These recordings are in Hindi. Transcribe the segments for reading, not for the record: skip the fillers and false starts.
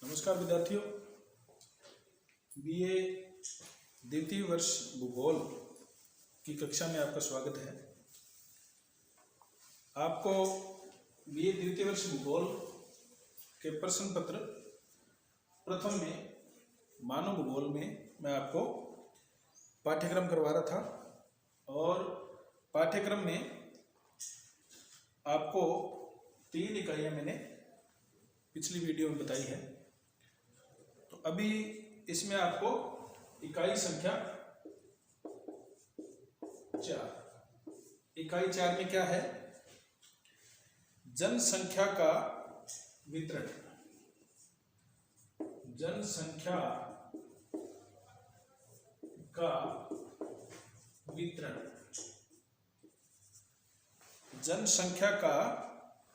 नमस्कार विद्यार्थियों, बीए द्वितीय वर्ष भूगोल की कक्षा में आपका स्वागत है। आपको बीए द्वितीय वर्ष भूगोल के प्रश्न पत्र प्रथम में मानव भूगोल में मैं आपको पाठ्यक्रम करवा रहा था और पाठ्यक्रम में आपको 3 इकाइयाँ मैंने पिछली वीडियो में बताई है। तो अभी इसमें आपको इकाई संख्या 4, इकाई 4 में क्या है? जनसंख्या का वितरण। जनसंख्या का वितरण। जनसंख्या का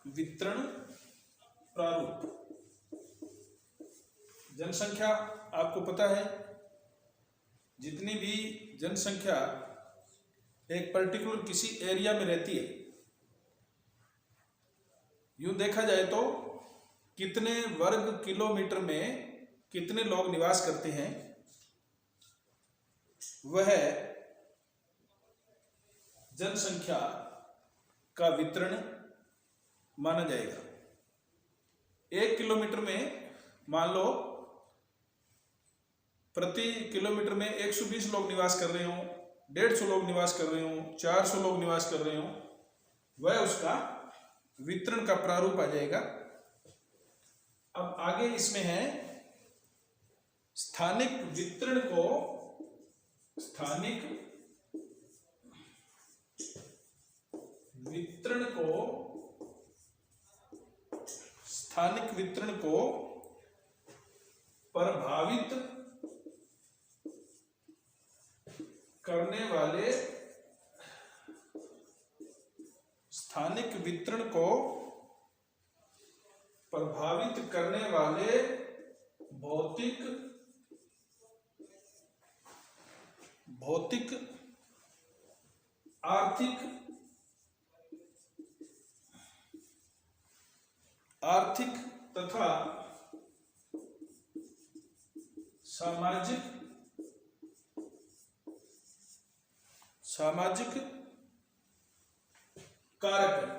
वितरण प्रारूप। जनसंख्या आपको पता है, जितनी भी जनसंख्या एक पर्टिकुलर किसी एरिया में रहती है, यूं देखा जाए तो कितने वर्ग किलोमीटर में कितने लोग निवास करते हैं, वह जनसंख्या का वितरण माना जाएगा। 1 किलोमीटर में मान लो प्रति किलोमीटर में 120 लोग निवास कर रहे हो, 150 लोग निवास कर रहे हो, 400 लोग निवास कर रहे हो, वह उसका वितरण का प्रारूप आ जाएगा। अब आगे इसमें है स्थानिक वितरण को प्रभावित करने वाले भौतिक, आर्थिक तथा सामाजिक कारक है।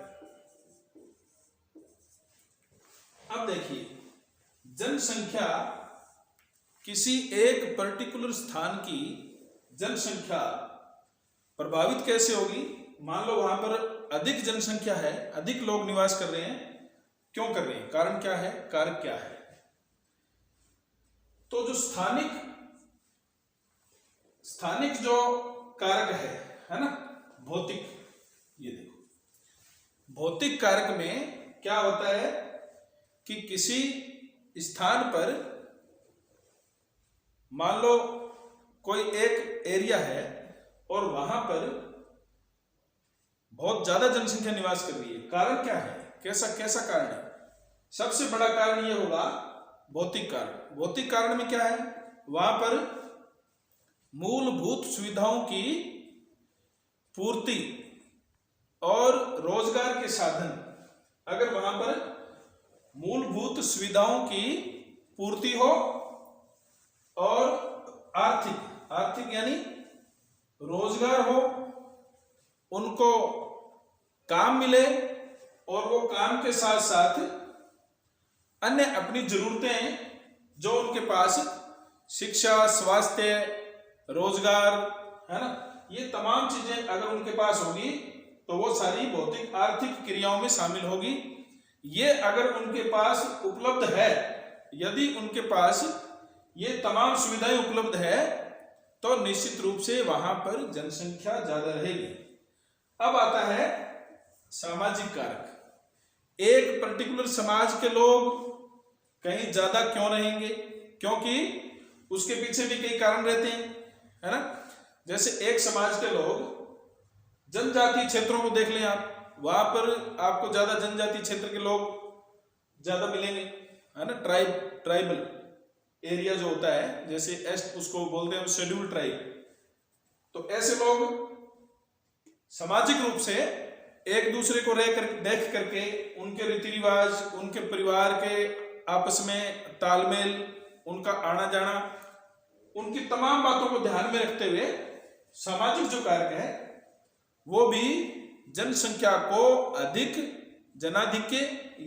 अब देखिए, जनसंख्या किसी एक पर्टिकुलर स्थान की जनसंख्या प्रभावित कैसे होगी? मान लो वहां पर अधिक जनसंख्या है, अधिक लोग निवास कर रहे हैं। क्यों कर रहे हैं? कारण क्या है? कारक क्या है? तो जो स्थानिक जो कारक है ना, भौतिक, ये देखो, भौतिक कारक में क्या होता है कि किसी स्थान पर मान लो कोई एक एरिया है और वहां पर बहुत ज्यादा जनसंख्या निवास कर रही है। कारण क्या है? कैसा कारण है? सबसे बड़ा कारण यह होगा भौतिक कारण। भौतिक कारण में क्या है? वहां पर मूलभूत सुविधाओं की पूर्ति और रोजगार के साधन। अगर वहां पर मूलभूत सुविधाओं की पूर्ति हो और आर्थिक यानी रोजगार हो, उनको काम मिले और वो काम के साथ साथ अन्य अपनी जरूरतें जो उनके पास शिक्षा, स्वास्थ्य, रोजगार है ना, ये तमाम चीजें अगर उनके पास होगी तो वो सारी भौतिक आर्थिक क्रियाओं में शामिल होगी। ये अगर उनके पास उपलब्ध है, यदि उनके पास ये तमाम सुविधाएं उपलब्ध है, तो निश्चित रूप से वहां पर जनसंख्या ज्यादा रहेगी। अब आता है सामाजिक कारक। एक पर्टिकुलर समाज के लोग कहीं ज्यादा क्यों रहेंगे? क्योंकि उसके पीछे भी कई कारण रहते हैं, है ना। जैसे एक समाज के लोग, जनजातीय क्षेत्रों को देख लें आप, वहां पर आपको ज्यादा जनजातीय क्षेत्र के लोग ज्यादा मिलेंगे, है ना। ट्राइबल एरिया जो होता है, जैसे उसको बोलते हैं शेड्यूल ट्राइब। तो ऐसे लोग सामाजिक रूप से एक दूसरे को देख करके उनके रीति रिवाज, उनके परिवार के आपस में तालमेल, उनका आना जाना, उनकी तमाम बातों को ध्यान में रखते हुए सामाजिक जो कारक है वो भी जनसंख्या को अधिक, जनाधिक्य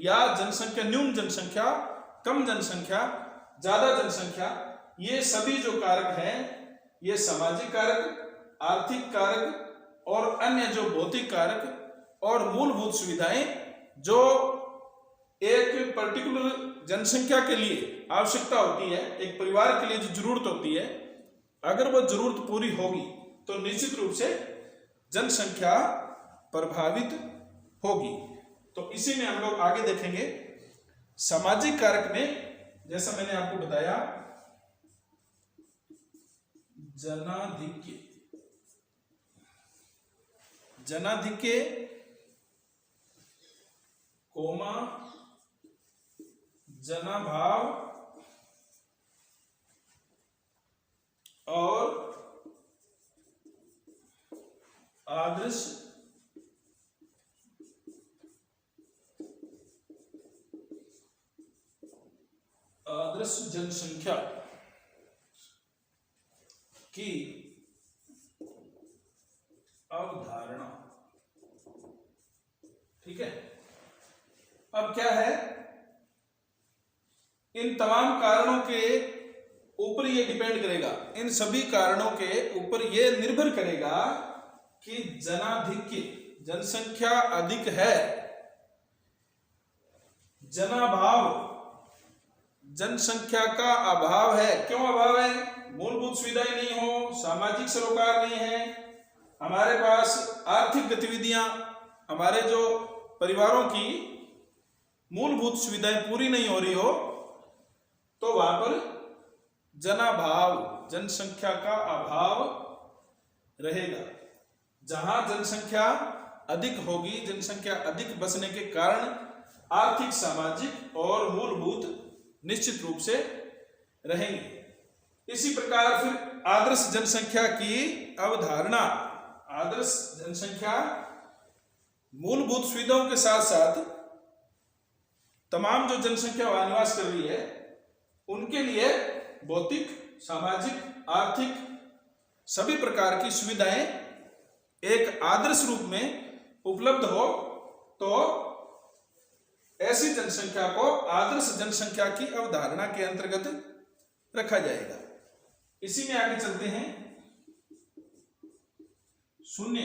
या जनसंख्या न्यून जनसंख्या, कम जनसंख्या, ज्यादा जनसंख्या, ये सभी जो कारक हैं ये सामाजिक कारक, आर्थिक कारक और अन्य जो भौतिक कारक और मूलभूत सुविधाएं जो एक पर्टिकुलर जनसंख्या के लिए आवश्यकता होती है, एक परिवार के लिए जो जरूरत होती है, अगर वो जरूरत पूरी होगी तो निश्चित रूप से जनसंख्या प्रभावित होगी। तो इसी में हम लोग आगे देखेंगे सामाजिक कारक में, जैसा मैंने आपको बताया, जनाधिक्य, जनाधिक्य कोमा जनाभाव और आदर्श जनसंख्या की अवधारणा। ठीक है, अब क्या है, इन तमाम कारणों के ऊपर ये डिपेंड करेगा, इन सभी कारणों के ऊपर ये निर्भर करेगा कि जनाधिक्य, जनसंख्या अधिक है, जनाभाव, जनसंख्या का अभाव है। क्यों अभाव है? मूलभूत सुविधाएं नहीं हो, सामाजिक सरोकार नहीं है, हमारे पास आर्थिक गतिविधियां, हमारे जो परिवारों की मूलभूत सुविधाएं पूरी नहीं हो रही हो, तो वहां पर जनाभाव, जनसंख्या का अभाव रहेगा। जहां जनसंख्या अधिक होगी, जनसंख्या अधिक बसने के कारण आर्थिक, सामाजिक और मूलभूत निश्चित रूप से रहेंगे। इसी प्रकार फिर आदर्श जनसंख्या की अवधारणा, आदर्श जनसंख्या मूलभूत सुविधाओं के साथ साथ तमाम जो जनसंख्या वहां निवास कर रही है उनके लिए भौतिक, सामाजिक, आर्थिक सभी प्रकार की सुविधाएं एक आदर्श रूप में उपलब्ध हो, तो ऐसी जनसंख्या को आदर्श जनसंख्या की अवधारणा के अंतर्गत रखा जाएगा। इसी में आगे चलते हैं। शून्य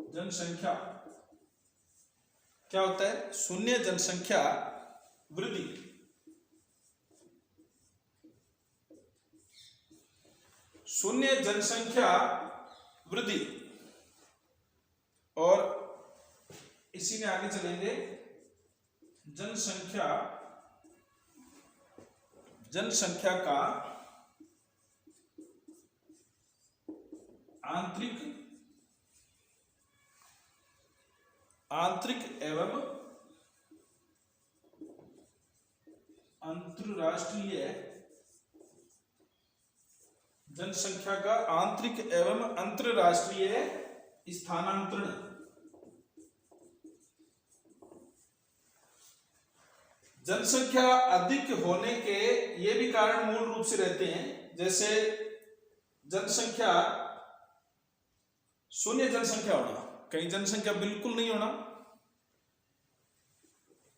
जनसंख्या क्या होता है? शून्य जनसंख्या वृद्धि। शून्य जनसंख्या वृद्धि, और इसी में आगे चलेंगे जनसंख्या का आंतरिक एवं अंतरराष्ट्रीय, जनसंख्या का आंतरिक एवं अंतरराष्ट्रीय स्थानांतरण। जनसंख्या अधिक होने के ये भी कारण मूल रूप से रहते हैं, जैसे जनसंख्या, शून्य जनसंख्या होना, कहीं जनसंख्या बिल्कुल नहीं होना,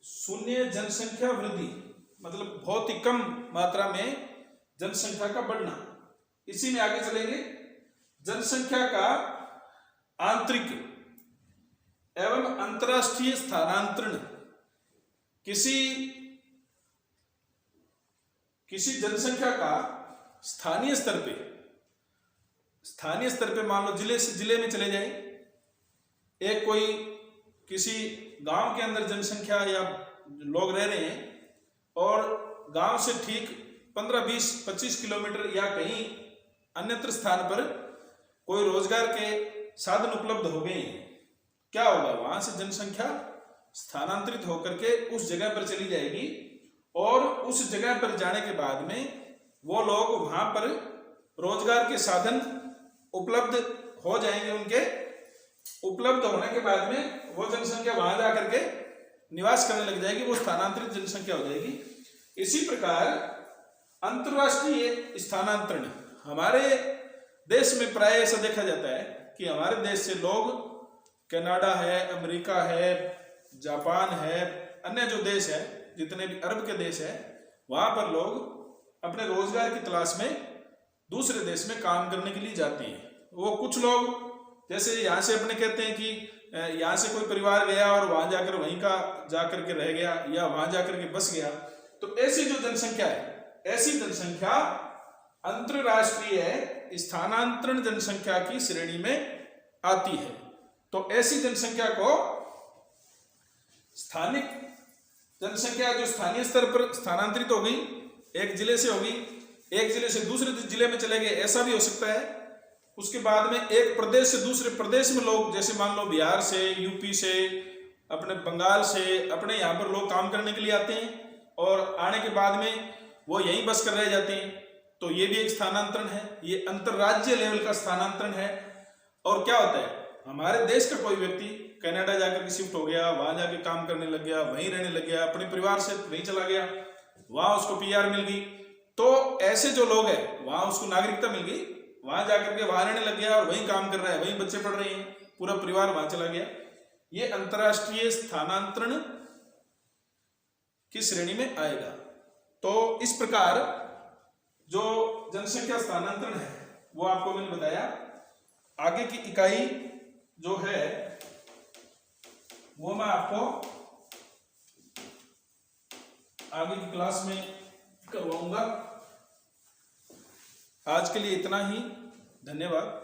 शून्य जनसंख्या वृद्धि मतलब बहुत ही कम मात्रा में जनसंख्या का बढ़ना। इसी में आगे चलेंगे जनसंख्या का आंतरिक एवं अंतरराष्ट्रीय स्थानांतरण। किसी जनसंख्या का स्थानीय स्तर पे मान लो जिले से जिले में चले जाए, एक कोई किसी गांव के अंदर जनसंख्या या लोग रह रहे हैं और गांव से ठीक 15, 20, 25 किलोमीटर या कहीं अन्यत्र स्थान पर कोई रोजगार के साधन उपलब्ध हो गए हैं, क्या होगा? वहां से जनसंख्या स्थानांतरित होकर के उस जगह पर चली जाएगी और उस जगह पर जाने के बाद में वो लोग वहां पर रोजगार के साधन उपलब्ध हो जाएंगे। उनके उपलब्ध होने के बाद में वो जनसंख्या वहां जाकर के निवास करने लग जाएगी, वो स्थानांतरित जनसंख्या हो जाएगी। इसी प्रकार अंतरराष्ट्रीय स्थानांतरण, हमारे देश में प्राय ऐसा देखा जाता है कि हमारे देश से लोग कनाडा है, अमेरिका है, जापान है, अन्य जो देश है, जितने भी अरब के देश है, वहां पर लोग अपने रोजगार की तलाश में दूसरे देश में काम करने के लिए जाते हैं। वो कुछ लोग जैसे यहाँ से अपने कहते हैं कि यहाँ से कोई परिवार गया और वहां जाकर वहीं का जाकर के रह गया या वहां जाकर के बस गया, तो ऐसी जो जनसंख्या है, ऐसी जनसंख्या अंतरराष्ट्रीय स्थानांतरण जनसंख्या की श्रेणी में आती है। तो ऐसी जनसंख्या को स्थानिक जनसंख्या, जो स्थानीय स्तर पर स्थानांतरित हो गई, एक जिले से हो गई, एक जिले से दूसरे जिले में चले गए, ऐसा भी हो सकता है। उसके बाद में एक प्रदेश से दूसरे प्रदेश में लोग, जैसे मान लो बिहार से, यूपी से, अपने बंगाल से, अपने यहाँ पर लोग काम करने के लिए आते हैं और आने के बाद में वो यहीं बस कर रह जाते हैं, तो ये भी एक स्थानांतरण है, ये अंतरराज्यीय लेवल का स्थानांतरण है। और क्या होता है, हमारे देश का कोई व्यक्ति कनाडा जाकर के शिफ्ट हो गया, वहां जाके काम करने लग गया, वहीं रहने लग गया, अपने परिवार से वहीं चला गया, वहां उसको पीआर मिल गई, तो ऐसे जो लोग हैं वहां उसको नागरिकता मिल गई, वहां जाकर के वहां रहने लग गया और वहीं काम कर रहा है, वहीं बच्चे पढ़ रहे हैं, पूरा परिवार वहां चला गया। ये अंतरराष्ट्रीय स्थानांतरण की श्रेणी में आएगा। तो इस प्रकार जो जनसंख्या स्थानांतरण है वो आपको मैंने बताया। आगे की इकाई जो है वो मैं आपको आगे की क्लास में करवाऊंगा। आज के लिए इतना ही, धन्यवाद।